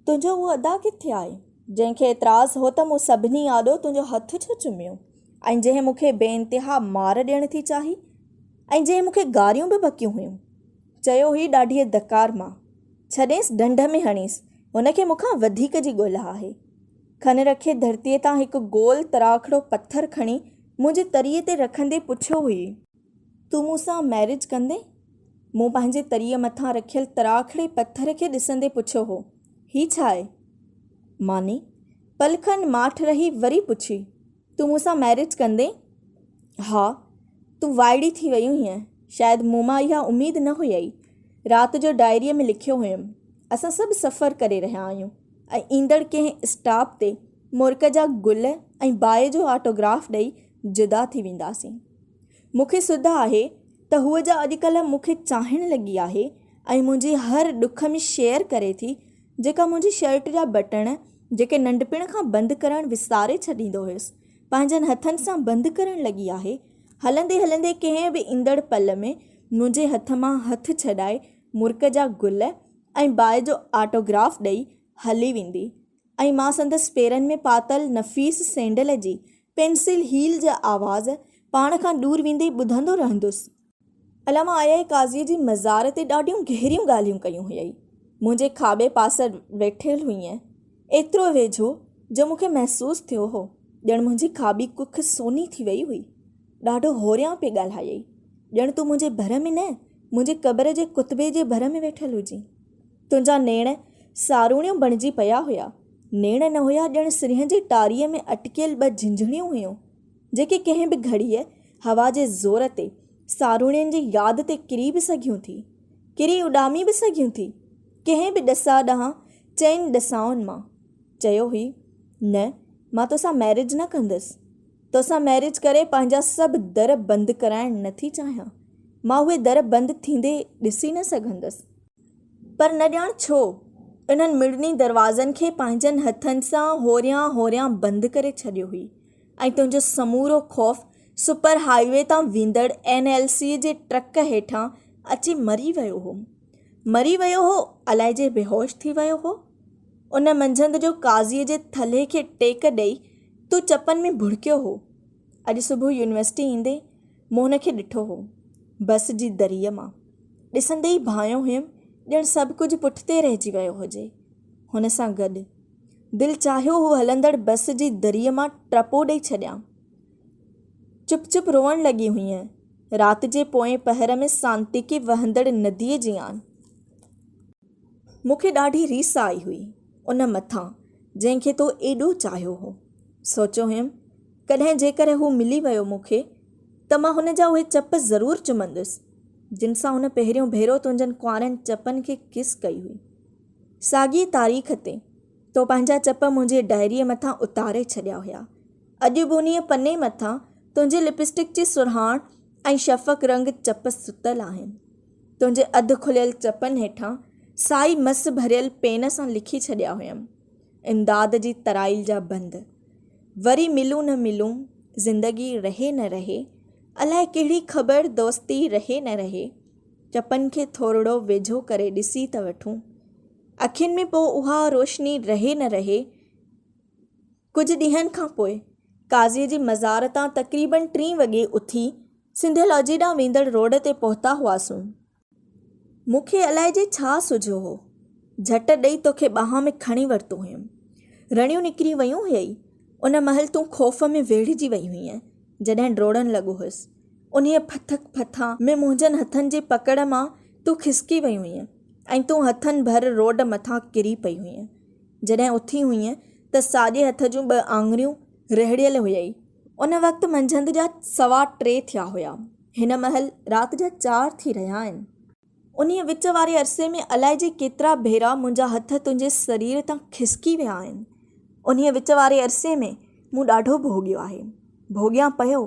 तुंहिंजो उहो अदा किथे आहे जंहिंखे एतिराज़ु हो त मूं सभिनी आॾो तुंहिंजो हथु छो चुमियो ऐं जंहिं मूंखे बेइंतिहा मार ॾियण थी चाही ऐं जंहिं मूंखे गारियूं बि बकियूं हुयूं। चयो हुई ॾाढी दकार मां छॾेसि डंड में हणीसि, हुनखे मूंखां वधीक जी ॻोल्हा आहे। खन रखे धरतीअ तां हिकु गोल तराखड़ो पथर खणी मुंहिंजे तरीअ ते रखंदे पुछियो हुई, तूं मूंसां मैरिज कंदे? मूं पंहिंजे तरीअ मथां रखियल तराखड़े पथर खे ॾिसंदे पुछियो हो, ही छा आहे? मानी पलखनि माठ रही वरी पुछी, तूं मूंसां मैरिज कंदे? हा, तूं वाइड़ी थी वई हीअं, शायदि मूं मां इहा उमेदु न हुई। राति जो डायरीअ में लिखियो हुयुमि, असां सभु सफ़रु करे रहिया आहियूं ऐं ईंदड़ कंहिं स्टॉप ते मुर्क जा गुल ऐं बाहि जो ऑटोग्राफ ॾेई जुदा थी वेंदासीं। मूंखे सुध आहे त हूअ जा अॼुकल्ह मूंखे चाहिण लॻी आहे ऐं मुंहिंजी हर ॾुख में शेयर करे थी, जेका मुंहिंजी शर्ट जा बटण जेके नंढपिण खां बंदि करणु विसारे छॾींदो हुयुसि पंहिंजनि हथनि सां बंदि करणु लॻी आहे। हलंदे हलंदे कंहिं बि ईंदड़ पल में मुंहिंजे हथ मां हथु छॾाए मुर्क जा गुल ऐं बाहि जो ऑटोग्राफ ॾेई हली वेंदी ऐं मां संदसि पेरनि में पातल नफ़ीस सैंडल जी पेंसिल हील जा आवाज़ पाण खां दूरि वेंदे ॿुधंदो रहंदुसि। अलामा आया काज़ीअ जी मज़ार ते ॾाढियूं गहरियूं ॻाल्हियूं कयूं हुयई। मुंहिंजे खाॿे पासे वेठियल हुईं, एतिरो वेझो जो मूंखे महसूसु थियो हो ॼण मुंहिंजी खाॿी कुख सोनी थी वई हुई। ॾाढो होरियां पे ॻाल्हायई, ॼण तूं मुंहिंजे भर में न, मुंहिंजे क़बर जे कुतबे जे भर में वेठल हुजी। तुंहिंजा नेण सारूणियूं बणिजी पिया हुया, नेण न हुया ॼण सिरिह जी टारीअ में अटकियल ॿ झिंझणियूं हुयूं, जेके कंहिं बि घड़ीअ हवा जे ज़ोर ते सारूणियुनि जी यादि ते किरी बि सघियूं थी, किरी उॾामी बि सघियूं थी कंहिं बि ॾसा ॾांहुं चइनि ॾसाउनि मां। चयो हुई, न मां तोसां मैरिज न कंदसि, तोसां मैरिज करे पंहिंजा सभु दर बंदि कराइणु नथी चाहियां। मां उहे दर बंदि थींदे ॾिसी न सघंदसि, पर न ॼाण छो इन्हनि मिड़नी दरवाज़नि खे पंहिंजनि हथनि सां होरियां होरियां बंदि करे छॾियो हुई ऐं तुंहिंजो समूरो ख़ौफ़ सुपर हाईवे तां वेंदड़ NLC जे ट्रक हेठां अची मरी वियो हो, अलाए जे बेहोश थी वियो हो। उन मंझंदि जो काज़ीअ जे थल्हे खे टेक ॾेई तूं चपनि में भुड़कियो हो। अॼु सुबुह यूनिवर्सिटी ईंदे मूं हुनखे ॾिठो हो, बस जी दरीअ मां ॾिसंदे ई भायो हुयमि ॼण सभु कुझु पुठिते रहिजी वियो हुजे। हुन सां गॾु दिलि चाहियो हू हलंदड़ बस जी दरीअ मां टपो ॾेई छॾियां। चुप चुप रोअण लॻी हुईं, राति जे पोएं पहर में सांतीकी वहंदड़ नदीअ जी आन। मूंखे ॾाढी रीस आई हुई उन मथां जंहिंखे तो एॾो चाहियो हो। सोचियो हुयमि, कॾहिं जेकर हू मिली वियो मूंखे त मां हुन जा उहे चप ज़रूरु चुमंदुसि जिन सां हुन पहिरियों भेरो तुंहिंजनि कुंवारनि चपनि खे किस कई हुई। साॻी तारीख़ ते तो पंहिंजा चप मुंहिंजे डायरीअ मथां उतारे छॾिया हुया। अॼु बि उन पने मथां तुंहिंजे लिपस्टिक जी सुरहाण ऐं शफ़क़ रंग चप सुतल आहिनि। तुंहिंजे अधु खुलियल चपनि हेठां साई मस भरियल पेन सां लिखी छॾिया हुयमि, इमदाद जी तराइल जा बंद, वरी मिलूं न मिलूं, ज़िंदगी रहे न रहे, अलाए कहिड़ी ख़बर दोस्ती रहे न रहे। चपनि खे थोरो वेझो करे ॾिसी त वठूं, अखियुनि में पोइ उहा रोशनी रहे न रहे। कुझु ॾींहंनि खां पोइ काज़ीअ जी मज़ार तां तक़रीबन 3 वॻे उथी सिंधियोलॉजी ॾांहुं वेंदड़ रोड ते पहुता हुआसीं। मूंखे अलाए जे छा सुझियो हो, झट ॾेई तोखे ॿाह में खणी वरितो हुयमि। रड़ियूं निकिरी वियूं हुयई। उन महल तूं ख़ौफ़ में वेढ़िजी वई हुईं जॾहिं ड्रोड़नि लॻो हुयसि। उन्हीअ फथक फथां में मुंहिंजनि हथनि जी पकड़ मां तूं खिसकी वई हुईं ऐं तूं हथनि भर रोड मथां किरी पई हुईं। जॾहिं उथी हुईं त साॼे हथ जूं 2 आङुरियूं रहड़ियल हुयई। उन वक़्तु मंझंदि जा 3:15 थिया हुया। हिन महल राति जा 4 थी रहिया आहिनि। उन्हीअ विच वारे अरसे में अलाए जे केतिरा भेरा मुंहिंजा हथ तुंहिंजे शरीर तां खिसकी विया आहिनि। उन्हीअ विच वारे अरसे में मूं ॾाढो भोॻियो आहे, भोॻियां पियो,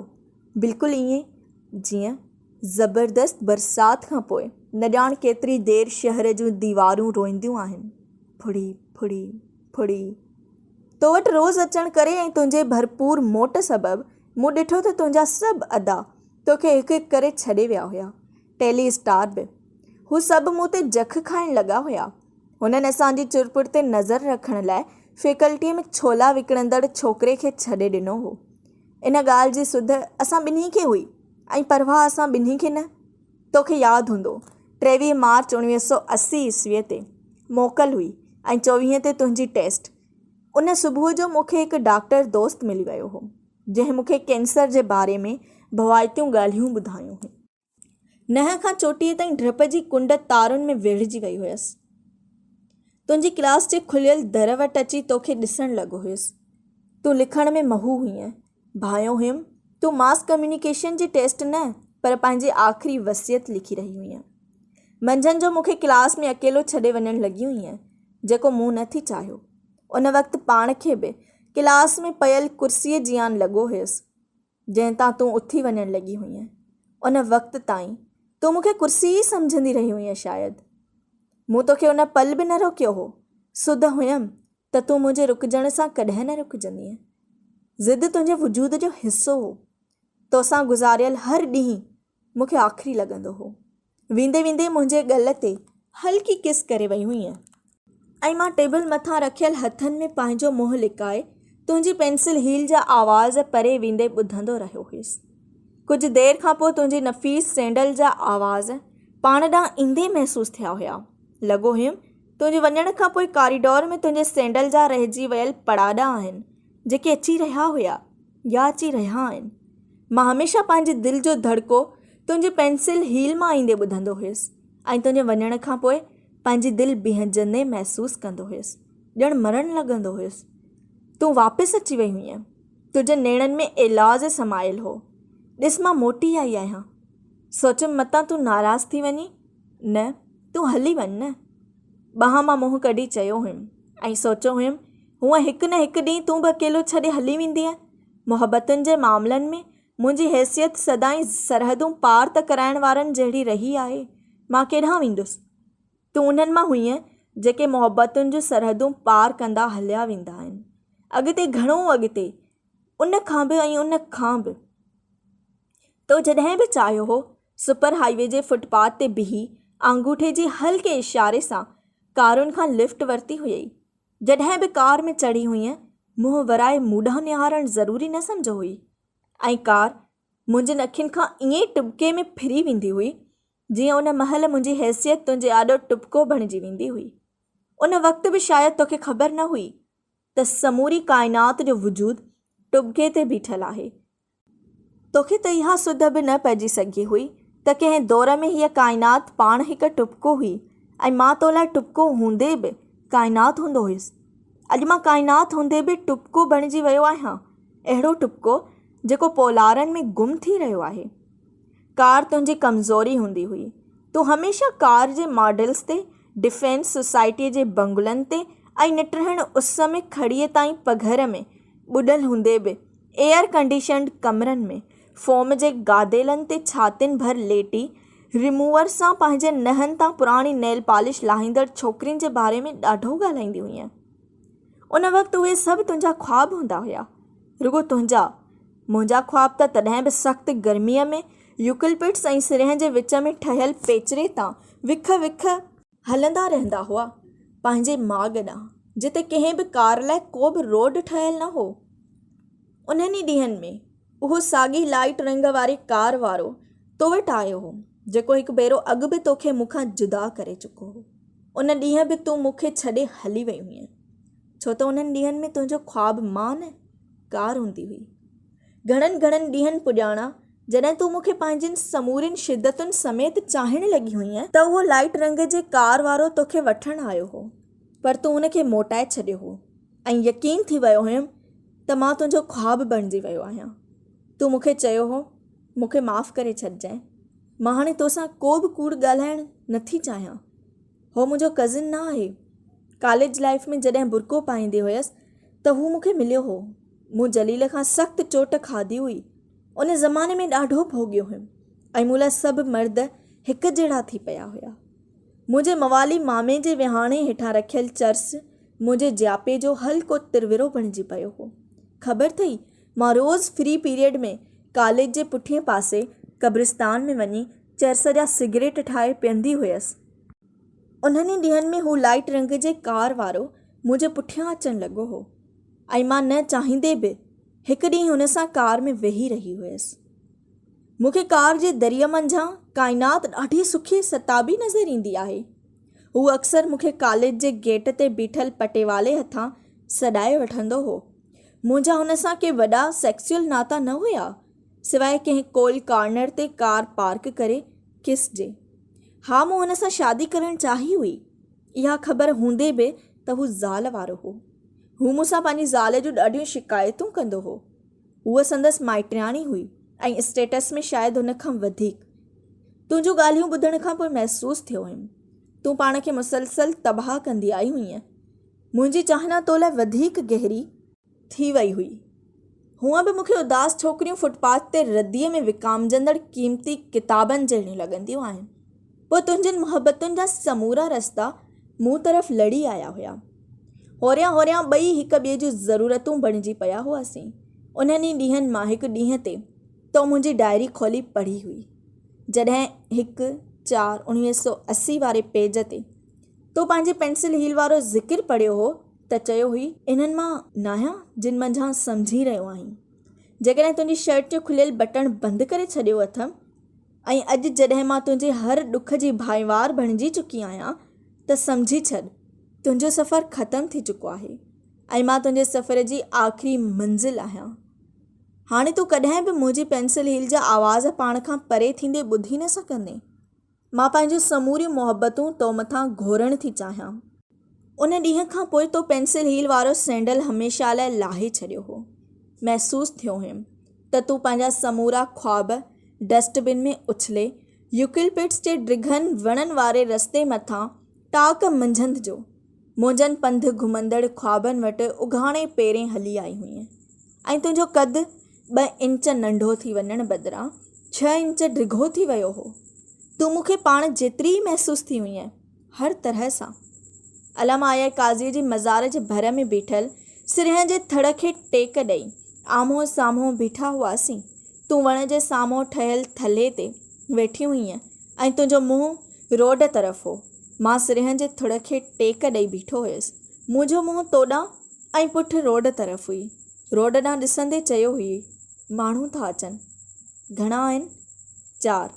बिल्कुलु ईअं जीअं ज़बरदस्त बरसाति खां पोइ न ॼाण केतिरी देरि शहर जूं दीवारूं रोईंदियूं आहिनि, फुड़ी फुड़ी फुड़ी। तो वटि रोज़ु अचण करे ऐं तुंहिंजे भरपूर मोट सबबु मूं ॾिठो त तुंहिंजा सभु अदा तोखे हिकु हिकु करे छॾे विया हुया। टेली स्टार बि, हू सभु मूं ते जख खाइण लॻा हुया। हुननि असांजी चुरपुर ते नज़र रखण लाइ फैकल्टीअ में छोला विकिणंदड़ छोकिरे खे छॾे ॾिनो हो। इन ॻाल्हि जी सुध असां ॿिन्ही खे हुई ऐं परवाह असां ॿिन्ही खे न। तोखे यादि हूंदो 23 मार्च 1980 ईस्वीअ ते मोकल हुई ऐं 24 ते तुंहिंजी टेस्ट। उन सुबुह जो मूंखे हिकु डॉक्टर दोस्त मिली वियो हो जंहिं मूंखे कैंसर जे बारे में भवाइतियूं ॻाल्हियूं ॿुधायूं हुयूं। नह खां चोटीअ ताईं डप जी कुंड तारुनि में वेढ़िजी वई हुयसि। तुंहिंजी क्लास जे खुलियल दर वटि अची तोखे ॾिसणु लॻो हुयुसि। तूं लिखण में महू हुईं। भायो हुयमि तूं मास कम्युनिकेशन जी टेस्ट न पर पंहिंजी आख़िरी वसियत लिखी रही हुईं। मंझंदि जो मूंखे क्लास में अकेलो छॾे वञणु लॻी हुईं, जेको मूं न थी चाहियो। उन वक़्तु पाण खे बि क्लास में पयल कुर्सीअ जियान लॻो हुयुसि जंहिं तां तूं उथी वञणु लॻी हुईं। उन वक़्तु ताईं तूं मूंखे कुर्सी ई सम्झंदी रही हुईं शायदि। मूं तोखे उन पल बि न रोकियो हो। सुध हुयमि त तूं मुंहिंजे रुकजण सां कॾहिं न रुकजंदीअ। ज़िद तुंहिंजे वजूद जो हिसो हो। तोसां गुज़ारियल हर ॾींहुं मूंखे आख़िरी लॻंदो हो। वेंदे वेंदे मुंहिंजे ॻल ते हल्की किस करे वई हुईं ऐं मां टेबल मथां रखियल हथनि में पंहिंजो मुंहुं लिकाए तुंहिंजी पेंसिल हील जा आवाज़ परे वेंदे ॿुधंदो रहियो हुयुसि। कुझु देरि खां पोइ तुंहिंजी नफ़ीस सैंडल जा आवाज़ पाण ॾांहुं ईंदे महसूसु थिया हुया। लॻो हुयुमि तुंहिंजे वञण खां पोइ कॉरिडोर में तुंहिंजे सैंडल जा रहिजी वियल पड़ाॾा आहिनि जेके अची रहिया हुया या अची रहिया आहिनि। मां हमेशह पंहिंजी दिलि जो धड़को तुंहिंजी पेंसिल हील मां ईंदे ॿुधंदो हुयुसि ऐं तुंहिंजे वञण खां पोइ पंहिंजी दिलि बिहजंदे महसूसु कंदो हुयुसि, ॼणु मरणु लॻंदो हुयुसि। तूं वापसि अची वई हुईं। तुंहिंजे नेणनि में इलाज समायल हो। ॾिस मां मोटी आई आहियां। सोचियमि मतां तूं नाराज़ थी वञी। न, तूं हली वञ न। ॿांह मां मुंहुं कढी चयो हुयुमि ऐं सोचियो हुयुमि हूअं हिकु न हिकु ॾींहुं तूं बि अकेलो छॾे हली वेंदीअ। मुहबतुनि जे मामलनि में मुंहिंजी हैसियत सदाईं सरहदूं पार त कराइण वारनि जहिड़ी रही आहे। मां केॾांहुं वेंदुसि? तूं उन्हनि मां हुईं जेके मुहबतुनि जूं सरहदूं पार कंदा हलिया वेंदा आहिनि। अॻिते घणो अॻिते, उन खां बि ऐं उन खां बि। तो जॾहिं बि चाहियो हो सुपर हाईवे जे फुटपाथ ते बीही आंगूठे जी हल्के इशारे सां कारुनि खां लिफ्ट वरिती हुई। जॾहिं बि कार में चढ़ी हुईं मुंहुं वराए मूंॾां निहारणु ज़रूरी न सम्झो हुई ऐं कार मुंहिंजनि अखियुनि खां ईअं टुबके में फिरी वेंदी हुई जीअं उन महिल मुंहिंजी हैसियत तुंहिंजे आॾो टुबको बणिजी वेंदी हुई। उन वक़्तु बि शायदि तोखे ख़बर न हुई त समूरी काइनात जो वजूद टुबके ते बीठल आहे। तोखे त इहा सुध बि न पइजी सघी हुई त कंहिं दौर में हीअ काइनात पाण हिकु टुबको हुई ऐं मां तो लाइ टुबको हूंदे बि काइनात हूंदो हुयुसि। अॼु मां काइनात हूंदे बि टुबको बणिजी वियो आहियां, अहिड़ो टुबको जेको पोलारनि में गुम थी रहियो आहे। कार तुंहिंजी कमज़ोरी हूंदी हुई। तूं हमेशह कार जे मॉडल्स ते, डिफेंस सोसाइटीअ जे बंगलनि ते ऐं निटहण उस में खड़ीअ ताईं पघर में ॿुॾल हूंदे बि एयर कंडीशन्ड कमरनि में फोम जे गादेलनि ते छातियुनि भर लेटी रिमूवर सां पंहिंजे नहनि तां पुराणी नेल पॉलिश लाहींदड़ छोकिरियुनि जे बारे में ॾाढो ॻाल्हाईंदी हुईं। उन वक़्तु उहे सभु तुंहिंजा ख्वाब हूंदा हुया। रुगो तुंहिंजा। मुंहिंजा ख्वाब त तॾहिं बि सख़्तु गर्मीअ में यूकलिप्टस ऐं सिरह जे विच में ठहियल पेचरे तां विख विख हलंदा रहंदा हुआ पंहिंजे माॻ ॾांहुं, जिते कंहिं बि कार लाइ को बि रोड ठहियल न हो। उन्हनि ॾींहंनि में उहो साॻी लाइट रंग वारी कार वारो तो वटि आयो हो जेको हिकु भेरो अॻु बि तोखे मूंखां जुदा करे चुको हो। उन ॾींहं बि तूं मूंखे छॾे हली वई हुईं, छो त उन्हनि ॾींहंनि में तुंहिंजो ख्वाबु मां न कार हूंदी हुई। घणनि घणनि ॾींहंनि पुॼाणा जॾहिं तूं मूंखे पंहिंजनि समूरियुनि शिदतुनि समेत चाहिण लॻी हुईं त उहो लाइट रंग जे कार वारो तोखे वठणु आयो हो, पर तूं उनखे मोटाए छॾियो हो ऐं यकीन थी वियो हुयुमि त मां तुंहिंजो ख्वाबु बणिजी वियो आहियां। तूं मूंखे चयो हो मूंखे माफ़ु करे छॾिजांइ। मां हाणे तोसां को बि कूड़ ॻाल्हाइणु नथी चाहियां। हो मुंहिंजो कज़िन न आहे। कॉलेज लाइफ में जॾहिं बुरको पाईंदी हुयसि त हू मूंखे मिलियो हो। मूं जलील खां सख़्तु चोट खाधी हुई। उन ज़माने में ॾाढो भोॻियो हुयुमि ऐं मूं लाइ सभु मर्द हिकु जहिड़ा थी पिया हुया। मुंहिंजे मवाली मामे जे विहाणे हेठां रखियल चर्स मुंहिंजे जापे जो हल्को तिरविरो बणिजी पियो हो। ख़बर अथई मां रोज़ु फ्री पीरियड में कॉलेज जे पुठिएं पासे क़ब्रिस्तान में वञी चर्स जा सिगरेट ठाहे पीअंदी हुयसि। उन्हनि ॾींहंनि में हू लाइट रंग जे कार वारो मुंहिंजे पुठियां अचणु लॻो हो ऐं मां न चाहींदे बि हिकु ॾींहुं हुन सां कार में वेही रही हुयसि। मूंखे कार जे दरिया मंझां काइनात ॾाढी सुठी सताबी नज़र ईंदी आहे। हू अक्सर मूंखे कॉलेज जे गेट ते बीठल पटेवाले हथां सॾाए वठंदो हो। मुंहिंजा हुन सां के वॾा सेक्सुअल नाता न हुया, सवाइ कंहिं कोल कॉर्नर ते कार पार्क करे किस जे। हा, मूं हुन सां शादी करणु चाही हुई। इहा ख़बर हूंदे बि त हू ज़ाल वारो हो। हू मूंसां पंहिंजी ज़ाल जूं ॾाढियूं शिकायतूं कंदो हो। हूअ संदसि माइटियाणी हुई ऐं स्टेटस में शायदि हुन खां वधीक। तुंहिंजूं ॻाल्हियूं ॿुधण खां पोइ महसूसु थियो हुयमि तूं पाण खे मुसलसल तबाह कंदी आई हुईं। मुंहिंजी चाहना तो लाइ वधीक गहरी थी वई हुई। हूअं बि मूंखे उदास छोकिरियूं फुटपाथ ते रदीअ में विकामजंदड़ क़ीमती किताबनि जहिड़ियूं लॻंदियूं आहिनि। पोइ तुंहिंजनि मुहबतुनि जा समूरा रस्ता मूं तरफ़ लड़ी आया हुया। होरियां होरियां ॿई हिक ॿिए जूं ज़रूरतूं बणिजी पिया हुआसीं। उन्हनि ॾींहंनि मां हिकु ॾींहं ते तो मुंहिंजी डायरी खोली पढ़ी हुई। जॾहिं 1/4/1980 वारे पेज ते तो पंहिंजे पेंसिल हील वारो ज़िकिर पढ़ियो हो त चयो हुई, इन्हनि मां न आहियां जिन मंझां सम्झी रहियो आहीं। जेकॾहिं तुंहिंजी शर्ट जो खुलियल बटण बंदि करे छॾियो अथमि ऐं अॼु जॾहिं मां तुंहिंजे हर ॾुख जी भाईवार बणिजी चुकी आहियां त सम्झी छॾ तुंहिंजो सफ़रु ख़तमु थी चुको आहे ऐं मां तुंहिंजे सफ़र जी आख़िरी मंज़िल आहियां। हाणे तूं कॾहिं बि मुंहिंजी पेंसिल हील जा आवाज़ पाण खां परे थींदे ॿुधी न सघंदे। मां पंहिंजूं समूरियूं मुहबतूं तो मथां घोरणु थी चाहियां। उन ॾींहं खां पोइ तो पेंसिल हील वारो सैंडल हमेशह लाइ लाहे छॾियो हो। महसूसु थियो हुयमि त तूं पंहिंजा समूरा ख़्वाब डस्टबिन में उछले यूकलिप्टस जे डिघनि वणनि वारे रस्ते मथां टाक मंझंदि जो मुंहिंजनि पंधु घुमंदड़ ख़्वाबनि वटि उघाड़े पेरें हली आई हुईं ऐं तुंहिंजो कदु 2 इंच नंढो थी वञण बदिरां 6 इंच डिघो थी वियो हो। तूं मूंखे पाण जेतिरी ई महसूसु थी हुईं हर तरह सां। अलामा आया काज़ीअ जी मज़ार जे भर में बीठल सिरह जे थड़ खे टेक ॾेई आम्हूं साम्हूं बीठा हुआसीं। तूं वण जे साम्हूं ठहियल थल्हे ते वेठी हुईं ऐं तुंहिंजो मुंहुं रोड तरफ़ हो। मां सिरह जे थड़ खे टेक ॾेई बीठो हुयसि। मुंहिंजो मुंहुं तोॾां ऐं पुठि रोड तरफ़ हुई। रोड ॾांहुं ॾिसंदे चयो हुई, माण्हू था अचनि। घणा आहिनि? 4।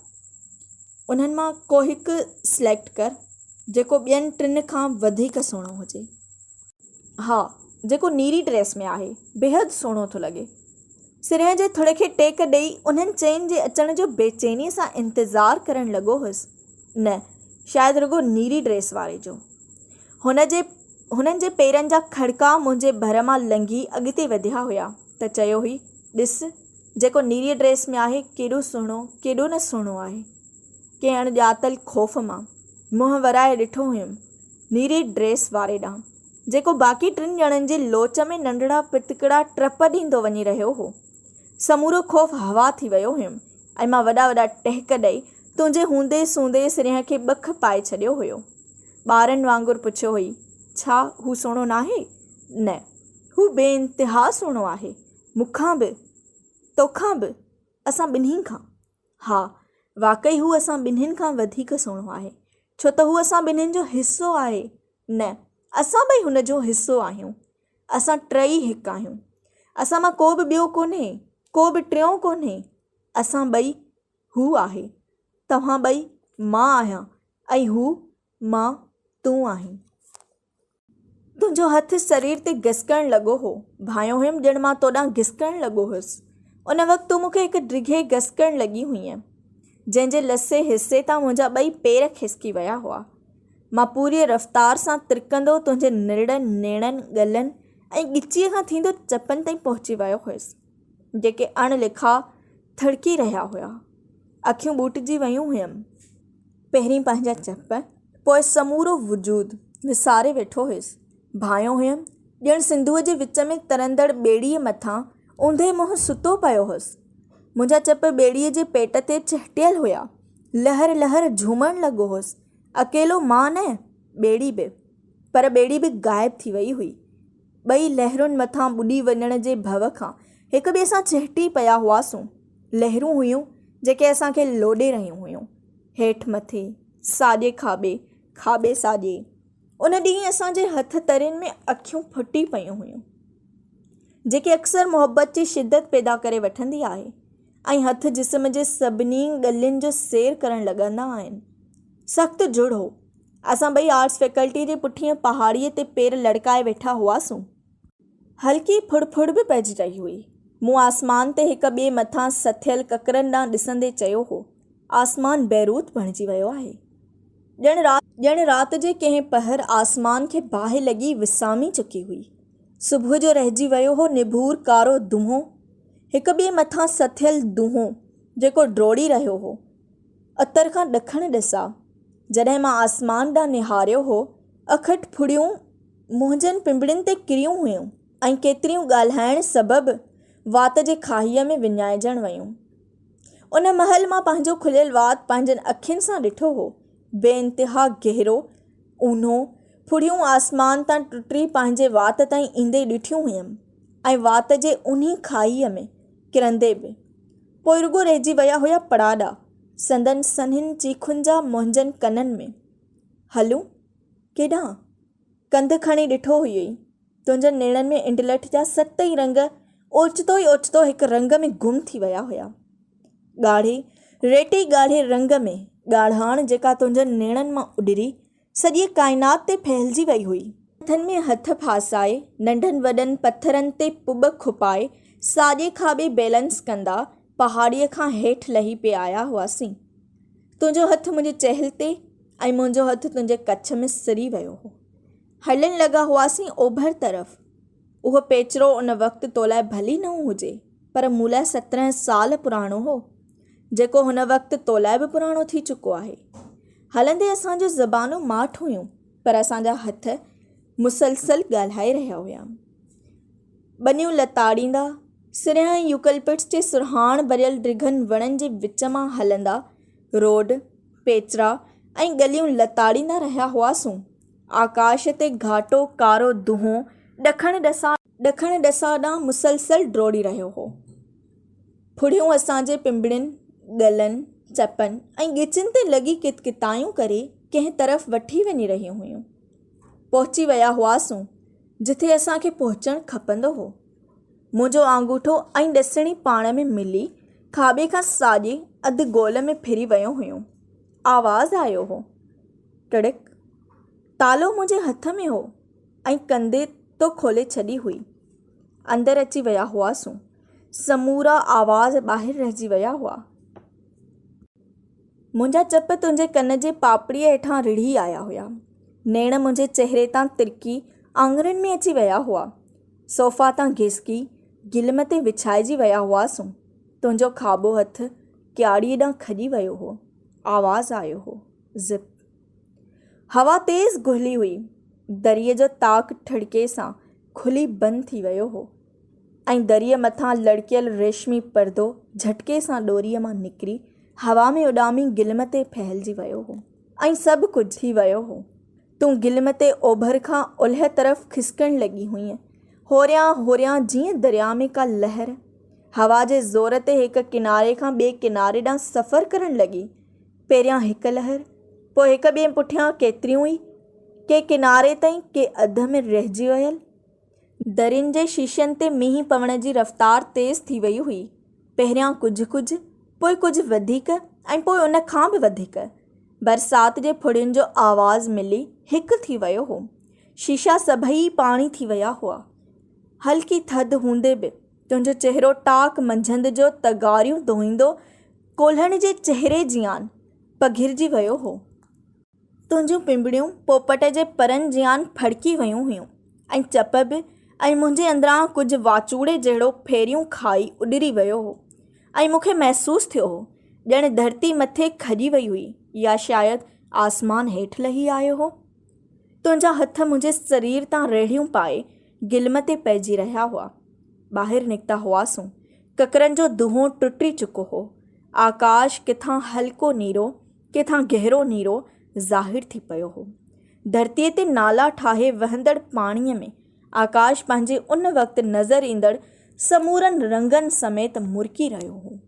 उन्हनि मां को हिकु सिलेक्ट कर जेको ॿियनि 3 खां वधीक सुहिणो हुजे। हा, जेको नीरी ड्रेस में आहे, बेहद सुहिणो थो लॻे। सिरह जे थड़ खे टेक ॾेई उन्हनि चइनि जे अचण जो बेचैनीअ सां इंतज़ारु करणु लॻो हुअसि। न, शायदि रुॻो नीरी ड्रेस वारे जो। हुननि जे पेरनि जा खड़का मुंहिंजे भर मां लंघी अॻिते वधिया हुया त चयो हुई, ॾिस जेको नीरी ड्रेस में आहे केॾो सुहिणो केॾो न सुहिणो आहे। कंहिं अणॼातल ख़ौफ़ मां मुंहुं वराए ॾिठो हुयुमि नीरी ड्रेस वारे ॾांहुं, जेको बाक़ी 3 ॼणनि जे लोच में नंढड़ा पितकड़ा टप ॾींदो वञी रहियो हो। समूरो ख़ौफ़ हवा थी वियो हुयुमि ऐं मां वॾा वॾा टहिक ॾेई तुंहिंजे हूंदे सूंदे सिरह खे ॿख पाए छॾियो हुयो। ॿारनि वांगुरु पुछियो हुई, छा हू सुहिणो नाहे? न, हू बेइंतिहा सुहिणो आहे। मूंखां बि, तोखां बि, असां ॿिन्ही खां। हा, वाक़ई हू असां ॿिन्हिनि खां वधीक सुहिणो आहे, छो त हू असां ॿिन्हिनि जो हिसो आहे। न, असां ॿई हुन जो हिसो आहियूं। असां 3 हिकु आहियूं। असां मां को बि ॿियो कोन्हे, को बि टियों कोन्हे। असां ॿई हू आहे, तव्हां ॿई मां आहियां ऐं हू मां तूं आहीं। तुंहिंजो हथु शरीर ते घिसकणु लॻो हो। भायो हुयमि ॼण मां तोॾां घिसकणु लॻो हुयुसि। उन वक़्तु तूं मूंखे हिकु डिघे घिसकणु लॻी हुईं जंहिंजे लसे हिसे तां मुंहिंजा ॿई पेर खिसकी विया हुआ। मां पूरी रफ़्तार सां तिरकंदो तुंहिंजे निड़नि नेड़नि ॻलनि ऐं ॻिचीअ खां थींदो चपनि ताईं पहुची वियो हुयुसि, जेके अणलिखा थड़की रहिया हुआ। अखियूं ॿूटिजी वियूं हुयमि। पहिरीं पंहिंजा चप, पोइ समूरो वजूद विसारे वेठो हुयुसि। भायो हुयमि ॼण सिंधूअ जे विच में तरंदड़ ॿेड़ीअ मथां ऊंधे मुंहुं सुतो पियो हुअसि। मुंहिंजा चप ॿेड़ीअ जे पेट ते चहटियल हुया। लहर लहर झूमणु लॻो हुअसि। अकेलो मां न, ॿेड़ी बि। पर ॿेड़ी बि ग़ाइबु थी वई हुई। ॿई लहरुनि मथां ॿुॾी वञण जे भउ खां हिक ॿिए सां चिहिटी पिया हुआसूं। लहरूं हुयूं जेके असांखे लोॾे रहियूं हुयूं, हेठि मथे, साॼे खाॿे, खाॿे साॼे। उन ॾींहुं असांजे हथ तरियुनि में अखियूं फुटी पयूं हुयूं, जेके अक्सर मुहबत जी शिदत पैदा करे वठंदी आहे ऐं हथ जिस्म जे सभिनी ॻलियुनि जो सैर करणु लॻंदा आहिनि। सख़्तु जुड़ हो। असां ॿई आर्ट्स फैकल्टी जे पुठियां पहाड़ीअ ते पेर लड़काए वेठा हुआसीं। हल्की फुड़फुड़ बि पइजी रही हुई। मूं आसमान ते हिक ॿिए मथां सथियल ककरनि ॾांहुं ॾिसंदे चयो हो, आसमान बैरूत बणिजी वियो आहे। ॼण राति जे कंहिं पहर आसमान खे बाहि लॻी विसामी चुकी हुई। सुबुह जो रहिजी वियो हो निभूर कारो दूंहों, हिक ॿिए मथां सथियल दूंहों जेको ड्रोड़ी रहियो हो अतर खां ॾखण ॾिसां। जॾहिं मां आसमान ॾांहुं निहारियो हो, अखि फुड़ियूं मुंहिंजनि पिंबड़ियुनि ते किरियूं हुयूं ऐं केतिरियूं ॻाल्हाइण सबबि वात जे खाईअ में विञाइजण वयूं। उन महल मां पंहिंजो खुलियल वात पंहिंजनि अखियुनि सां ॾिठो हो। बेइंतिहा गहरो, ऊन्हो, फुड़ियूं आसमान तां टुटी पंहिंजे वात ताईं ईंदे ॾिठियूं हुयमि ऐं वात जे उन्ही खाईअ में किरंदे बि। पोइ रुगो रहिजी विया हुया पड़ाॾा, संदन सन्हनि चीखुनि जा मुंहिंजनि कननि में। हलूं केॾांहुं? कंधु खणी ॾिठो हुई। तुंहिंजनि नेड़नि में इंडलठ जा 7 ई रंग ओचितो ई ओचितो हिकु रंग में गुम थी विया हुया। ॻाढ़े, रेटी ॻाढ़े रंग में ॻाढ़ाण जेका तुंहिंजनि नेड़नि मां उॾरी सॼी काइनात ते फैलिजी वई हुई। हथनि में हथ फासाए, नंढनि वॾनि पथरनि ते पुॿ खुपाए, साॼे खाॿे बैलेंस कंदा पहाड़ीअ खां हेठि लही पिए आया हुआसीं। तुंहिंजो हथु मुंहिंजे चहल ते ऐं मुंहिंजो हथु तुंहिंजे कच्छ में सिरी वियो हो। हलण लॻा हुआसीं ओभर तरफ़। उहो पेचरो उन वक़्तु तो लाइ भली न हुजे, पर मूं लाइ 17 साल पुराणो हो, जेको हुन वक़्तु तो लाइ बि पुराणो थी चुको आहे। हलंदे असांजो ज़बानूं माठ हुयूं, पर असांजा हथ मुसलसल ॻाल्हाए रहिया हुया। ॿनियूं लताड़ींदा, सिरिया यूकलिप्टस जे सुरहाण भरियल डिघनि वणनि जे विच मां हलंदा रोड, पेचरा ऐं गलियूं लताड़ींदा रहिया हुआसीं। आकाश ते घाटो कारो दूंहों ॾखण ॾिसां ॾांहुं मुसलसल ड्रोड़ी रहियो हो। फुड़ियूं असांजे पिंबड़ियुनि, ॻलनि, चपनि ऐं ॻिचियुनि ते लॻी कितकितायूं करे कंहिं तरफ़ वठी वञी रहियूं हुयूं। पहुची विया हुआसीं जिथे असांखे पहुचणु खपंदो हो। मुंहिंजो आंगूठो ऐं ॾसणी पाण में मिली खाॿे खां साॼे अधु गोल में फिरी वियूं हुयूं। आवाज़ु आयो हो, टिड़िक। तालो मुंहिंजे हथ में हो ऐं कंधे तो खोले छॾी हुई। अंदरि अची विया हुआसीं। समूरा आवाज़ ॿाहिरि रहिजी विया हुआ। मुंहिंजा चप तुंहिंजे कन जे पापड़ीअ हेठां रिढ़ी आया हुया। नेण मुंहिंजे चहिरे तां तिरकी आङुरियुनि में अची विया हुआ। सोफ़ा तां घिसकी गिलम ते विछाइजी विया हुआसीं। तुंहिंजो खाॿो हथु क्याड़ीअ ॾांहुं खॼी वियो हो। आवाज़ु आयो हो, ज़िप। हवा तेज़ घुली हुई। दरीअ जो ताक ठड़के सां खुली बंदि थी वियो हो ऐं दरीअ मथां लड़कियल रेशमी परदो झटके सां ॾोरीअ मां निकिरी हवा में उॾामी गिलम ते फैलिजी वियो हो ऐं सभु कुझु थी वियो हो। तूं गिलम ते ओभर खां ओलह तरफ़ खिसकण लॻी हुईं, होरियां होरियां जीअं दरिया में का लहर हवा जे ज़ोर ते हिक किनारे खां ॿिए किनारे ॾांहुं सफ़र करण लॻी। पहिरियां हिकु लहर, पोइ हिक ॿिए पुठियां केतिरियूं ई, के किनारे ताईं, के अध में रहिजी वियल। दरियुनि जे शीशनि ते मींहुं पवण जी रफ़्तार तेज़ थी वई हुई। पहिरियां कुझु पोइ कुझु वधीक ऐं पोइ उन खां बि वधीक। बरसाति जे फुड़ियुनि जो आवाज़ु मिली हिकु थी वियो हो। शीशा सभई पाणी थी विया हुआ। हल्की थधि हूंदे बि तुंहिंजो चहिरो टाक मंझंदि जो तगारियूं धोईंदो कोल्हण जे चहिरे जियान पघिरजी वियो हो। तुंहिंजूं पिंबड़ियूं पोपट जे परनि जियान फड़की वियूं हुयूं ऐं चप बि, ऐं मुंहिंजे अंदरां कुझु वाचूड़े जहिड़ो फेरियूं खाई उॾरी वियो हो ऐं मूंखे महसूसु थियो हो ॼण धरती मथे खॼी वई हुई या शायदि आसमान हेठि लही आयो हो। तुंहिंजा हथ मुंहिंजे शरीर तां रेढ़ियूं पाए गिलम ते पइजी रहिया हुआ। ॿाहिरि निकिता हुआसीं। ककरनि जो दूंहों टुटी चुको हो। आकाश किथां हल्को नीरो, किथां गहरो नीरो ज़ाहिर थी पियो हो। धरतीअ ते नाला ठाहे वहंदड़ पाणीअ में आकाश पंहिंजे उन वक़्तु नज़र ईंदड़ समूरनि रंगनि समेत मुरकी रहियो हो।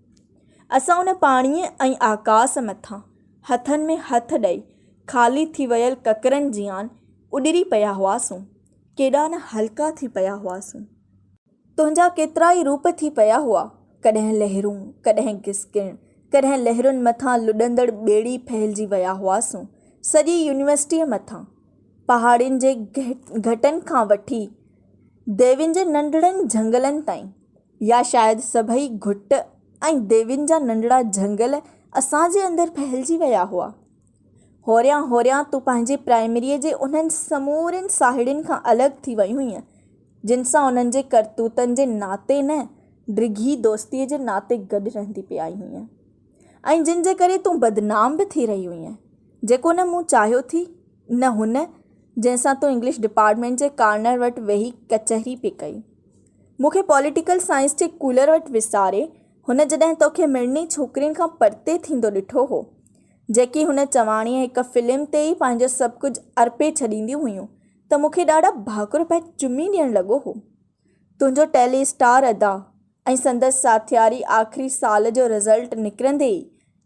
असां उन पाणीअ ऐं आकाश मथां हथनि में हथ ॾेई ख़ाली थी वियल ककरनि जियान उॾरी पिया हुआसूं, केॾा न हल्का थी पिया हुआसूं। तुंहिंजा केतिरा ई रूप थी पिया हुआ, कॾहिं लहरूं, कॾहिं गिसकिण, कॾहिं लहरुनि मथां लुॾंदड़ ॿेड़ी फहिलिजी विया हुआसूं सॼी यूनिवर्सिटीअ मथां, पहाड़ियुनि जे घटनि खां वठी देवियुनि जे नंढड़नि झंगलनि ताईं, या शायदि सभई घुट ऐं देवियुनि जा नंढड़ा झंगल असांजे अंदरि फहिलिजी विया हुआ। होरियां होरियां तूं पंहिंजी प्राइमरीअ जे उन्हनि समूरनि साहेड़ियुनि खां अलॻि थी वई हुईं, जिन सां उन्हनि जे करतूतनि जे नाते न, डिघी दोस्तीअ जे नाते गॾु रहंदी पई आई हुईं, ऐं जिन जे करे तूं बदनाम बि थी रही हुईं, जेको न मूं चाहियो थी, न हुन जंहिंसां तूं इंग्लिश डिपार्टमेंट जे कार्नर वटि वेही कचहरी पई कई। मूंखे पॉलिटिकल साइंस जे कूलर वटि विसारे हुन जॾहिं तोखे मिड़नी छोकिरियुनि खां परते थींदो ॾिठो हो, जेकी हुन चवाणीअ हिकु फिल्म ते ई पंहिंजो सभु कुझु अर्पे छॾींदियूं हुयूं, त मूंखे ॾाढा भाकुर पिए चुमी ॾियणु लॻो हो। तुंहिंजो टेलीस्टार अदा ऐं संदसि साथियारी आख़िरी साल जो रिज़ल्ट निकिरंदे ई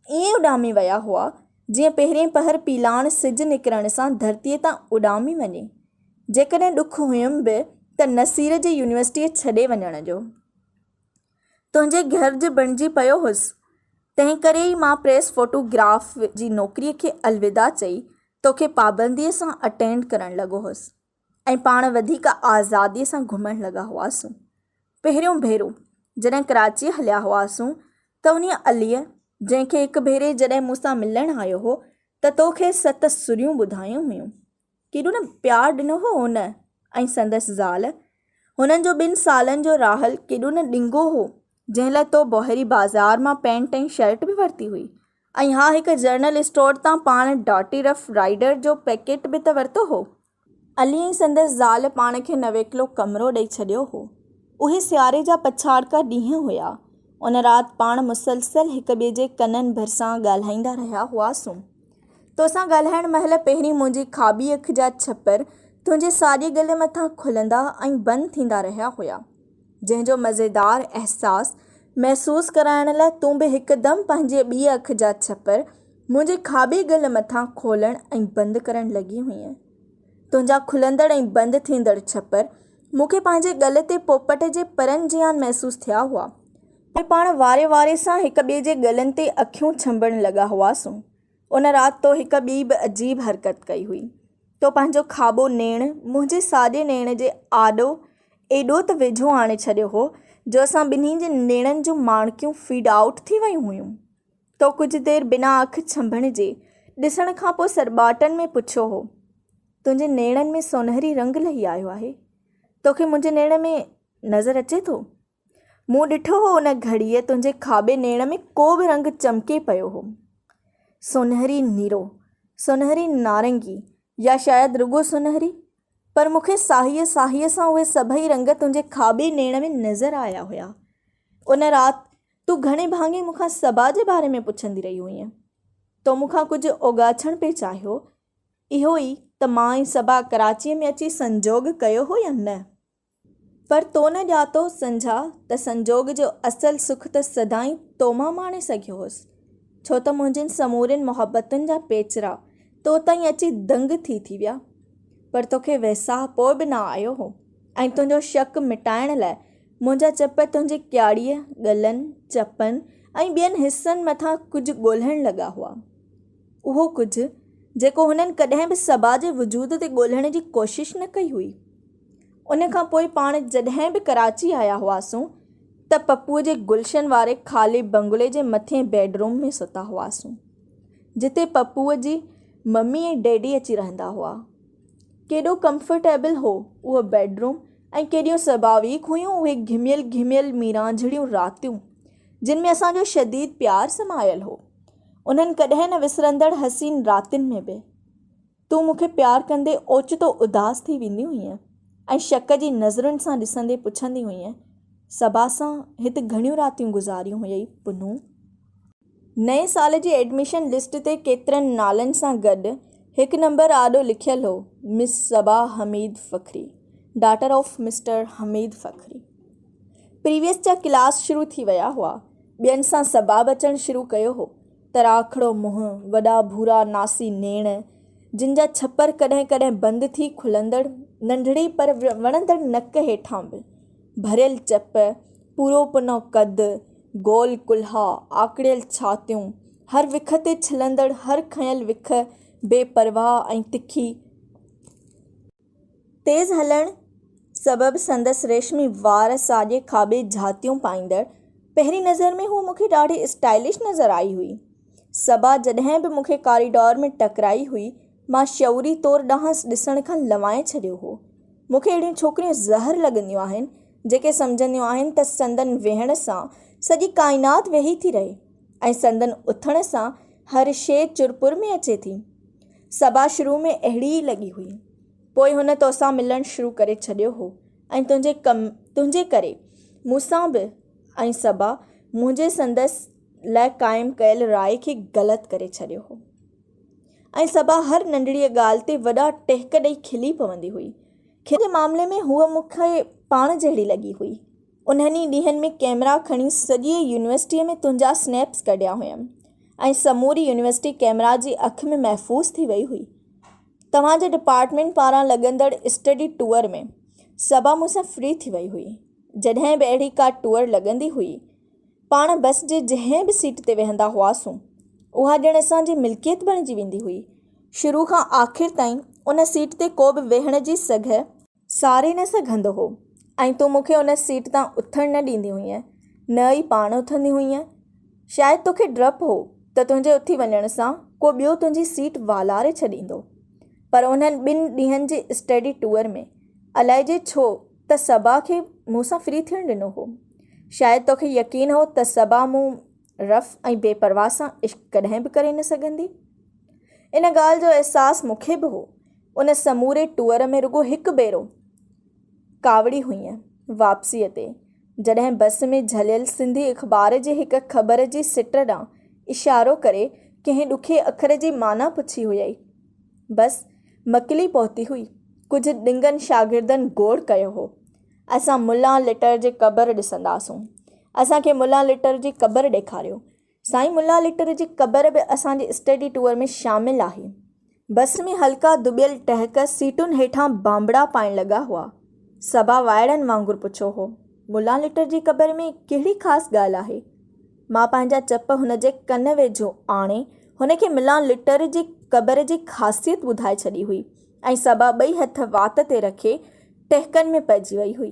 ईअं उॾामी विया हुआ जीअं पहिरें पहर पीलाण सिजु निकिरण सां धरतीअ तां उॾामी वञे। जेकॾहिं ॾुखु हुयुमि बि त नसीर जे यूनिवर्सिटीअ छॾे वञण जो। तुंहिंजे घर जो बणिजी पियो हुअसि, तंहिं करे ई मां प्रेस फोटोग्राफ जी नौकरीअ खे अलविदा चई तोखे पाबंदीअ सां अटेंड करणु लॻो हुअसि ऐं पाण वधीक आज़ादीअ सां घुमणु लॻा हुआसीं। पहिरियों भेरो जॾहिं कराची हलिया हुआसीं त उन अलीअ, जंहिंखे हिकु भेरे जॾहिं मूंसां मिलणु आयो हो त तोखे 7 सुरियूं ॿुधायूं हुयूं, केॾो न प्यारु ॾिनो हो हुन ऐं संदसि ज़ाल। हुननि जो 2 सालनि जो राहल केॾो न ॾिंगो हो, जंहिं लाइ तो ॿोहरी बाज़ार मां पैंट ऐं शर्ट बि वरिती हुई, ऐं हा हिकु जनरल स्टोर तां पाण डॉटी रफ राइडर जो पैकेट बि त वरितो हो। अली ऐं संदसि ज़ाल पाण खे नवेकलो कमिरो ॾेई छॾियो हो। उहे सियारे जा पछाड़का ॾींहं हुया। उन राति पाण मुसलसल हिक ॿिए जे कननि भरिसां ॻाल्हाईंदा रहिया हुआसीं। तोसां ॻाल्हाइण महिल पहिरीं मुंहिंजी खाॿी अखि जा छपर तुंहिंजे साॼे गले मथां खुलंदा ऐं बंदि थींदा रहिया हुया, जंहिंजो मज़ेदार अहसासु महसूसु कराइण लाइ तूं बि हिकदमि पंहिंजे ॿी अखि जा छपर मुंहिंजे खाॿे गले मथां खोलणु ऐं बंदि करणु लॻी हुईं। तुंहिंजा खुलंदड़ ऐं बंदि थींदड़ छपर मूंखे पंहिंजे गले ते पोपट जे परनि जियां महसूसु थिया हुआ। पोइ पाण वारे वारे सां हिक ॿिए जे गलनि ते अखियूं छंबणु लॻा हुआसीं। उन राति तो हिकु ॿी बि अजीब हरकत कई हुई। तो पंहिंजो खाॿो नेणु मुंहिंजे साॼे नेण जे आॾो एॾो त वेझो आणे छॾियो हो जो असां ॿिन्ही जे नेणनि जूं माणकियूं फीड आउट थी वियूं हुयूं। तो कुझु देरि बिना अखि छंभण जे ॾिसण खां पोइ सरबाटनि में पुछियो हो, तुंहिंजे नेणनि में सोनहरी रंग लही आयो आहे, तोखे मुंहिंजे नेण में नज़र अचे थो? मूं ॾिठो हो उन घड़ीअ तुंहिंजे खाॿे नेण में को बि रंग चमके पियो हो, सोनहरी नीरो, सोनहरी नारंगी, या शायदि रुॻो सुनहरी, पर मूंखे साहीअ सां उहे सभई रंग तुंहिंजे खाॿे नेण में नज़र आया हुया। उन राति तूं घणे भाङे मूंखां सबा जे बारे में पुछंदी रही हुईं। तो मूंखां कुझु ओगाछण पे चाहियो, इहो ई त मां ऐं सबा कराचीअ में अची संजोग कयो हो या न। पर तो न ॼातो सम्झा त संजोग जो असुलु सुख त सदाईं तो मां माणे सघियो हुअसि, छो त मुंहिंजनि समूरनि मुहबतुनि जा पेचरा तो ताईं अची दंग थी विया। पर तोखे वहसाह पोइ बि न आयो हो ऐं तुंहिंजो शक मिटाइण लाइ मुंहिंजा चप तुंहिंजे क्याड़ीअ, गलनि, चपनि ऐं ॿियनि हिसनि मथां कुझु ॻोल्हण लॻा हुआ। उहो कुझु जेको हुननि कॾहिं बि सबा जे वजूद ते ॻोल्हण जी कोशिशि न कई हुई। उन खां पोइ पाण जॾहिं बि कराची आया हुआसीं त पप्पूअ जे गुलशन वारे ख़ाली बंगले जे मथिएं बेडरूम में सुता हुआसीं, जिते पप्पूअ जी मम्मी ऐं डैडी अची रहंदा हुआ। केॾो कंफर्टेबल हो उहो बेडरूम ऐं केॾियूं स्वाभाविक हुयूं उहे घिमियल मीरांझड़ियूं रातियूं, जिन में असांजो शदीद प्यारु समायल हो। उन्हनि कॾहिं न विसरंदड़ हसीन रातिनि में बि तूं मूंखे प्यारु कंदे ओचितो उदास थी वेंदी हुईं ऐं शक जी नज़रुनि सां ॾिसंदे पुछंदी हुईं, सबा सां हिते घणियूं रातियूं गुज़ारियूं हुयई पुनू? नए साल जी एडमिशन लिस्ट ते केतिरनि नालनि सां गॾु हिकु नंबर आॾो लिखियलु हो, miss Saba Hameed Fakhri, daughter of mister Hameed Fakhri. Previous जा क्लास शुरू थी विया हुआ। ॿियनि सां सबाब अचणु शुरू कयो हो। तराखड़ो मुंहुं, वॾा भूरा नासी नेण, जिन जा छपर कॾहिं कॾहिं बंदि थी खुलंदड़ नंढड़ी पर वणंदड़ नक हेठां बि भरियल चप, पूरो पुनो कद, गोल कुल्हा, आकड़ियल छातियूं, हर विख ते छिलंदड़ हर खयल विख बेपरवाह ऐं तिखी तेज़ हलण सबबि संदसि रेशमी वार साॼे खाॿे झातियूं पाईंदड़ पहिरीं नज़र में हू मूंखे ॾाढी स्टाइलिश नज़र आई हुई। सबा जॾहिं बि मूंखे कॉरिडोर में टकराई हुई, मां शऊरी तौरु ॾांहुं ॾिसण खां लवाए छॾियो हो। मूंखे अहिड़ियूं छोकिरियूं ज़हर लॻंदियूं आहिनि जेके सम्झंदियूं आहिनि त संदन वेहण सां सॼी काइनात वेही थी रहे ऐं संदन उथण सां हर शइ चुरपुर में अचे थी। सबा शुरू में अहिड़ी ई लॻी हुई, पोइ हुन तोसां मिलणु शुरू करे छॾियो हो ऐं तुंहिंजे करे मूंसां बि ऐं सबा मुंहिंजे संदसि लाइ क़ाइमु कयल राय खे ग़लति करे छॾियो हो। ऐं सबा हर नंढड़ीअ ॻाल्हि ते वॾा टहिक ॾेई खिली पवंदी हुई। खिल जे मामले में हूअ मूंखे पाण जहिड़ी लॻी हुई। उन्हनि ॾींहंनि में कैमरा खणी सॼी यूनिवर्सिटीअ में तुंहिंजा स्नैप्स कढिया हुयमि ऐं समूरी यूनिवर्सिटी कैमरा जी अखि में महफ़ूज़ थी वई हुई। तव्हांजे डिपार्टमेंट पारां लॻंदड़ स्टडी टूअर में सबा मूंसां फ्री थी वई हुई। जॾहिं बि अहिड़ी का टूअर लॻंदी हुई, पाण बस जे जंहिं बि सीट ते वेहंदा हुआसूं, उहा ॼण असांजी मिल्कियत बणिजी वेंदी हुई। शुरू खां आख़िर ताईं उन सीट ते को बि वेहण जी सघ सारे न सघंदो हो ऐं तूं मूंखे उन सीट तां उथणु न ॾींदी हुईं, न ई पाण उथंदी हुईं। शायदि तोखे डपु हो त तुंहिंजे उथी वञण सां को ॿियो तुंहिंजी सीट वालारे छॾींदो, पर उन्हनि 2 ॾींहंनि जे स्टडी टूअर में अलाए जे छो त सबा खे मूंसां फ्री थियणु ॾिनो हो। शायदि तोखे यकीन हो त सबा मूं रफ़ ऐं बेपरवाह सां इश्क कॾहिं बि करे न सघंदी। इन ॻाल्हि जो अहसासु मूंखे बि हो। उन समूरे टूअर में रुॻो हिकु भेरो कावड़ी हुई वापसीअ ते, जॾहिं बस में झलियल सिंधी अख़बार जे हिक ख़बर जी सिट ॾांहुं इशारो करे कंहिं ॾुखे अखर जी माना पुछी हुई। बस मकिली पहुती हुई। कुझु ॾिंगनि शागिर्दनि गोड़ कयो हो, असां मुल्ला लिटर जे क़बर ॾिसंदासूं। असांखे मुल्ला लिटर जी क़बर ॾेखारियो। साईं मुल्ला लिटर जी क़बर बि असांजे स्टडी टूअर में शामिलु आहे। बस में हल्का दुबियल टहक सीटुनि हेठां बांबड़ा पाइण लॻा हुआ। सबा वाइड़नि वांगुरु पुछो हो, मुल्ला लिटर जी क़बर में कहिड़ी ख़ासि ॻाल्हि आहे? मां पंहिंजा चप हुन जे कन वेझो आणे हुन खे मुल्ला लिटर जी क़बर जी ख़ासियत ॿुधाए छॾी हुई ऐं सबा 2 हथ वात ते रखे टहकनि में पइजी वई हुई।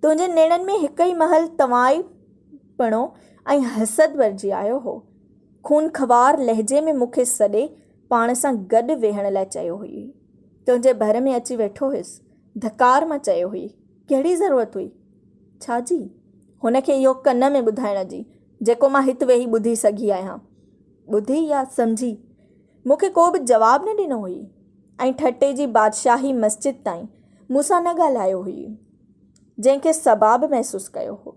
तुंहिंजे नेड़नि में हिकु ई महल तवाईपणो ऐं हसद भरिजी आयो हो। खून खवार लहजे में मूंखे सॾे पाण सां गॾु वेहण लाइ चयो हुई। तुंहिंजे भर में अची वेठो हुयसि, धकार मां चयो हुई। कहिड़ी ज़रूरत हुई? छाजी? हुनखे इहो कन में ॿुधाइण जी जेको मां हिते वेही ॿुधी सघी आहियां। ॿुधी या सम्झी? मूंखे को बि जवाबु न ॾिनो हुई ऐं ठटे जी बादशाही मस्जिद ताईं मूंसां न ॻाल्हायो हुई, जंहिंखे सबा बि महसूसु कयो हो।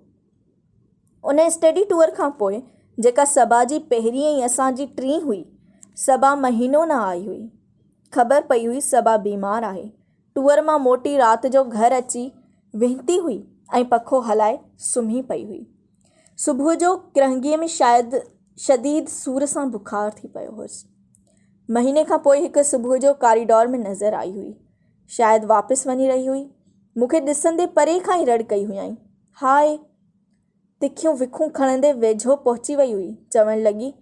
उन स्टडी टूअर खां पोइ जेका सबा जी पहिरीं ऐं असांजी टीं हुई, सबा महीनो न आई हुई। ख़बर पई हुई सबा बीमार आहे। टूअर मां मोटी राति जो घर अची विहंती हुई ऐं पखो हलाए सुम्ही पई हुई। सुबुह जो किरंगीअ में शायदि शदीद सूर सां बुखार थी पियो हुअसि। महीने खां पोइ हिकु सुबुह जो कॉरिडोर में नज़र आई हुई। शायदि वापसि वञी रही हुई। मूंखे ॾिसंदे परे खां ई रड़ कई हुयईं, हाय। तिखियूं विखूं खणंदे वेझो पहुची वई हुई। चवणु लॻी,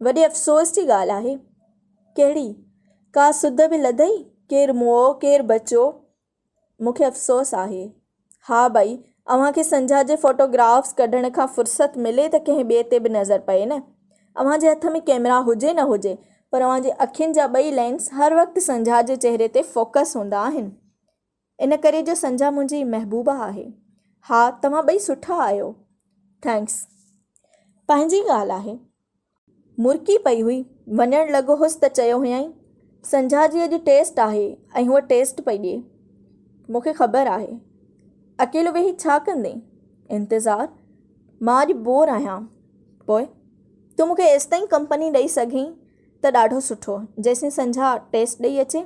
वॾे अफ़सोस जी ॻाल्हि आहे। कहिड़ी? का सुध बि लधई? केरु मुओ केरु बचो? मूंखे अफ़सोस आहे। हा भई, अव्हांखे संझा जे फ़ोटोग्राफ्स कढण खां फ़ुर्सत मिले त कंहिं ॿिए ते बि नज़र पए न। अव्हांजे हथ में कैमरा हुजे न हुजे, पर अव्हांजे अखियुनि जा 2 लेंस हर वक़्तु संझा जे चहिरे ते फोकस हूंदा आहिनि। इन करे जो संझा मुंहिंजी महबूबा आहे। हा, तव्हां 2 सुठा आहियो। थैंक्स। पंहिंजी ॻाल्हि आहे। मुरकी पई हुई। वञणु लॻो हुअसि त चयो हुयईं, संझा जी अॼु टेस्ट आहे ऐं हूअ टेस्ट पई ॾिए। मूंखे ख़बर आहे। अकेलो वेही छा कंदे? इंतज़ारु। मां अॼु बोर आहियां। पोइ तूं मूंखे एसिताईं कंपनी ॾेई सघीं त ॾाढो सुठो, जेसिताईं संझा टेस्ट ॾेई अचे।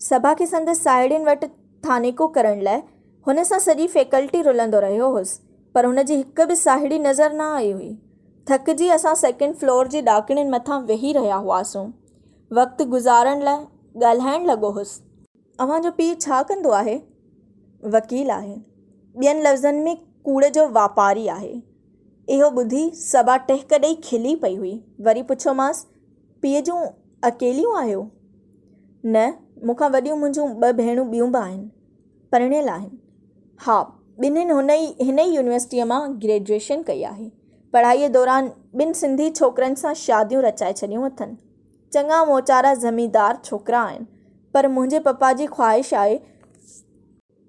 सबा खे संदसि साहेड़ियुनि वटि थानेको करण लाइ हुन सां सॼी फैकल्टी रुलंदो रहियो हुअसि, पर हुनजी हिकु बि साहेड़ी नज़र न आई हुई। थकिजी असां 2nd फ्लोर जी ॾाकिणियुनि मथां वेही रहिया हुआसीं। वक़्तु गुज़ारण लाइ ॻाल्हाइणु लॻो हुउसि। अव्हांजो पीउ छा कंदो आहे? वकील आहे। ॿियनि लफ़्ज़नि में कूड़ जो वापारी आहे। इहो ॿुधी सबा टहिक ॾेई खिली पई हुई। वरी पुछियोमांसि, पीउ जूं अकेलियूं आहियो? न, मूंखां वॾियूं मुंहिंजूं 2 भेणूं ॿियूं बि आहिनि, परिणियल आहिनि। हा, ॿिन्हिनि हिन ई यूनिवर्सिटीअ मां ग्रेजुएशन कई आहे। पढ़ाईअ दौरान 2 सिंधी छोकिरनि सां शादियूं रचाए छॾियूं अथनि। चङा मोचारा ज़मींदार छोकिरा आहिनि, पर मुंहिंजे पप्पा जी ख़्वाहिश आहे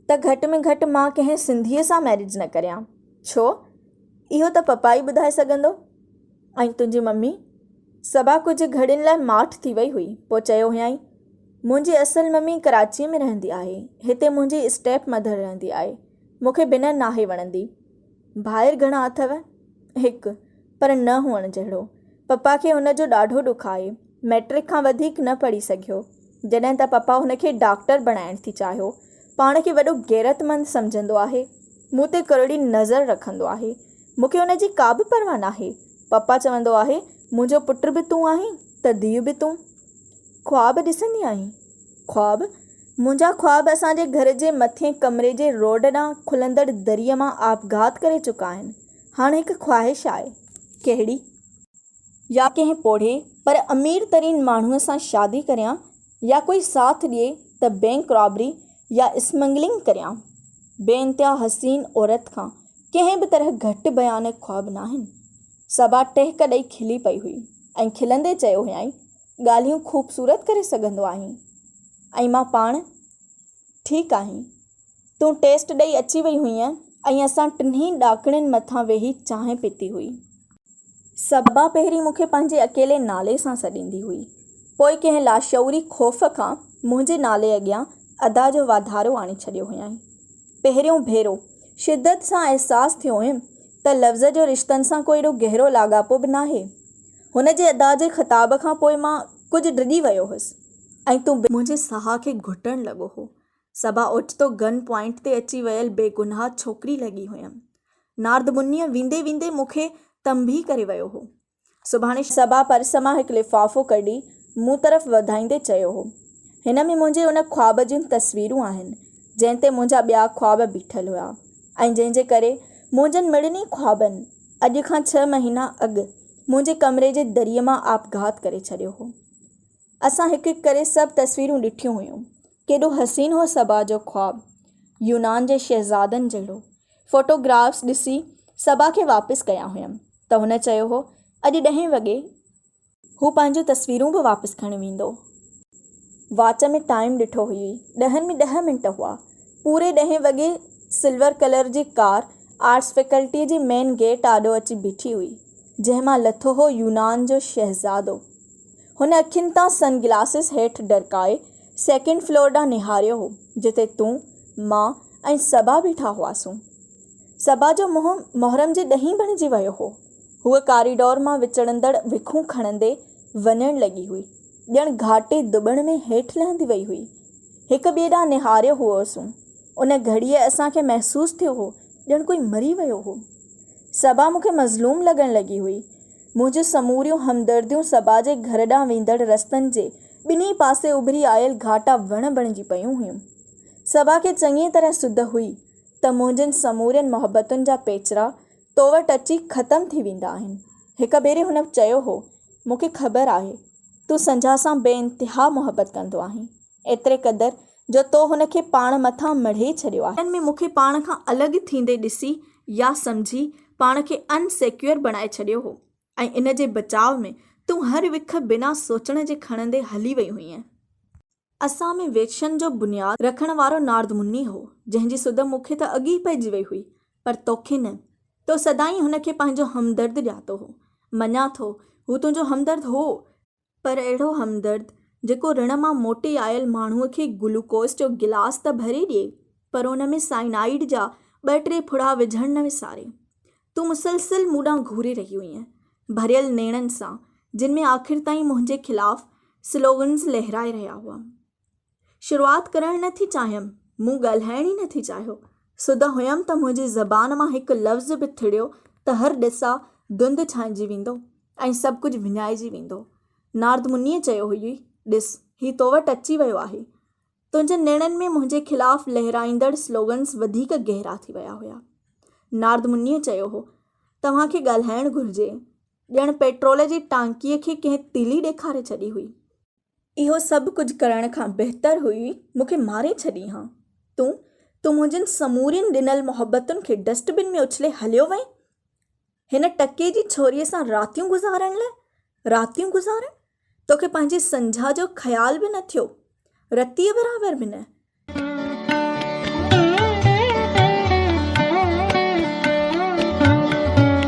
त घटि में घटि मां कंहिं सिंधीअ सां मैरिज न करियां। छो? इहो त पप्पा ई ॿुधाए सघंदो। ऐं तुंहिंजी मम्मी? सबा कुझु घड़ियुनि लाइ माठि थी वई हुई। पोइ चयो हुयईं, मुंहिंजी असुलु मम्मी कराचीअ में रहंदी आहे। हिते मुंहिंजी स्टेप मदर रहंदी आहे। मूंखे ॿिन्हिनि नाहे वणंदी। भाइर घणा अथव? 1, पर न हुअण जहिड़ो। पप्पा खे हुनजो ॾाढो ॾुखु आहे। मैट्रिक खां वधीक न पढ़ी सघियो। जॾहिं त पप्पा हुनखे डॉक्टर बणाइण थी चाहियो। पाण खे वॾो गैरतमंद सम्झंदो आहे। मूं ते करोड़ी नज़र रखंदो आहे। मूंखे हुनजी का बि परवाह नाहे। पप्पा चवंदो आहे, मुंहिंजो पुटु बि तूं आहीं त धीउ बि तूं। ख़्वाब ॾिसंदी आहीं? ख़्वाब? मुंहिंजा ख़्वाब असांजे घर जे मथिएं कमरे जे रोड ॾांहुं खुलंदड़ दरीअ मां आपघात करे चुका आहिनि। हाणे हिकु ख़्वाहिश आहे। कहिड़ी? या कंहिं पोढ़े पर अमीर तरीन माण्हूअ सां शादी करियां, या कोई साथ ॾिए त बैंक रॉबरी या स्मगलिंग करियां। बेइंतिहा हसीन औरत खां कंहिं बि तरह घटि भयानक ख़्वाब न आहिनि। सबा टहिक ॾेई खिली पई हुई ऐं खिलंदे चयो हुयईं, ॻाल्हियूं ख़ूबसूरत करे सघंदो आहीं। ऐं मां पाण ठीकु आहीं। तूं टेस्ट ॾेई अची वई हुईं ऐं असां टिन्ही ॾाकिणियुनि मथां वेही चांहि पीती हुई। सबा पहिरीं मूंखे पंहिंजे अकेले नाले सां सॾींदी हुई, पोइ कंहिं लाशऊरी ख़ौफ़ खां मुंहिंजे नाले अॻियां अदा जो वाधारो आणे छॾियो हुयईं। पहिरियों भेरो शिदत सां अहसासु थियो हुयमि त लफ़्ज़ जो रिश्तनि सां को एॾो गहरो लाॻापो बि नाहे। हुन जे अदा जे ख़िताब खां पोइ मां कुझु डिॼी वियो हुअसि ऐं तूं मुंहिंजे साह खे घुटणु लॻो हो। सबा ओचितो गन पॉइंट ते अची वियल बेगुनाह छोकिरी लॻी हुयमि। नारदमुनीअ वेंदे वेंदे मूंखे तंबी करे वियो हो। सुभाणे सबा पर्स मां हिकु लिफ़ाफ़ो कढी मूं तरफ़ वधाईंदे चयो हो, हिन में मुंहिंजे उन ख़्वाब जूं तस्वीरूं आहिनि जंहिं ते मुंहिंजा ॿिया ख़्वाब बीठल हुआ ऐं जंहिंजे करे मुंहिंजनि मिड़नी ख़्वाबनि अॼु खां 6 महीना अॻु मुंहिंजे कमरे जे दरीअ मां आपघात करे छॾियो हो। असां हिकु हिकु करे सभु तस्वीरूं ॾिठियूं हुयूं। केॾो हसीन हो सबा जो ख़्वाबु, यूनान जे शहज़ादनि जहिड़ो। फ़ोटोग्राफ्स ॾिसी सबा खे वापसि कया हुयमि त हुन चयो हो, अॼु 10 वॻे हू पंहिंजूं तस्वीरूं बि वापसि खणी वेंदो। वाच में टाइम ॾिठो हुई, 10 में 10 मिंट हुआ। पूरे 10 वॻे सिल्वर कलर जी कार आर्ट्स फैकल्टीअ जी मेन गेट आॾो अची बीठी हुई, जंहिं मां लथो हो यूनान जो शहज़ादो। हुन अखियुनि तां सनग्लासिस हेठि डरकाए 2nd फ्लोर ॾांहुं निहारियो हो, जिते तूं, मां ऐं सबा बीठा हुआसीं। सबा जो मुंहुं मुहर्रम जे ॾहीं बणिजी वियो हो। हूअ कॉरिडोर मां विचड़ंदड़ विखूं खणंदे वञणु लॻी हुई, ॼण घाटे दुॿण में हेठि लहंदी वई हुई। हिक ॿिए ॾांहुं निहारियो हुओसीं। उन घड़ीअ असांखे महसूसु थियो हो ॼण कोई मरी वियो हो। सबा मूंखे मज़लूम लॻण लॻी हुई। मुंहिंजूं समूरियूं हमदर्दियूं सबा जे घर ॾांहुं वेंदड़ रस्तनि जे ॿिन्ही पासे उभरी आयल घाटा वण बणिजी पयूं हुयूं। सबा खे चङी तरह सुध हुई त मुंहिंजनि समूरियुनि मोहबतुनि जा पेचरा तो वटि अची ख़तमु थी वेंदा आहिनि। हिक भेरे हुन चयो हो, मूंखे ख़बर आहे तूं संझा सां बेइंतिहा मोहबत कंदो आहीं, एतिरे क़दुरु जो तो हुनखे पाण मथां मढ़े छॾियो आहे। में मूंखे पाण खां अलॻि थींदे ॾिसी या सम्झी पाण खे अनसिक्योर बणाए छॾियो हो ऐं इन जे बचाव में तूं हर विख बिना सोचण जे खणंदे हली वई हुईं। असां में वेश्यनि जो बुनियादु रखण वारो नारदमुनी हो, जंहिंजी सुध मूंखे त अॻी पइजी वई हुई, पर तोखे न। तो सदाईं हुनखे पंहिंजो हमदर्द ॼातो हो। मञा थो हू तुंहिंजो हमदर्द हो, पर अहिड़ो हमदर्द जेको ऋण मां मोटी आयल माण्हूअ खे ग्लूकोस जो गिलास त भरे ॾिए, पर उन में साइनाइड जा 2-3 फुड़ा विझण न विसारे। तूं मुसलसिल मूं ॾांहुं घूरे रही हुईं, भरियल नेणनि सां, जिन में आख़िर ताईं मुंहिंजे ख़िलाफ़ स्लोगन्स लहिराए रहिया हुआ। शुरूआति करणु न थी चाहियमि, मूं ॻाल्हाइण ई न थी चाहियो। सुध हुयमि त मुंहिंजी ज़बान मां हिकु लफ़्ज़ बि थिड़ियो त हर ॾिसां धुंध छांइजी वेंदो ऐं सभु कुझु विञाइजी वेंदो। नारदमुनीअ चयो हुई, ॾिस ही तो वटि अची वियो आहे। तुंहिंजे निर्णयनि में मुंहिंजे ख़िलाफ़ लहिराईंदड़ स्लोगन्स वधीक गहरा थी विया हुया। नारद मुनीअ चयो हो, तव्हांखे ॻाल्हाइणु घुरिजे। ॼण पेट्रोल जी टांकीअ खे कंहिं तीली ॾेखारे छॾी हुई। इहो सभु कुझु करण खां बहितर हुई मूंखे मारे छॾी हां। तूं मुंहिंजनि समूरियुनि ॾिनल मोहबतुनि खे डस्टबिन में उछले हलियो वहीं। हिन टके जी छोरीअ सां रातियूं गुज़ारण लाइ? तोखे पंहिंजी संझा जो ख़्याल बि न थियो, रतीअ बराबरि बि न।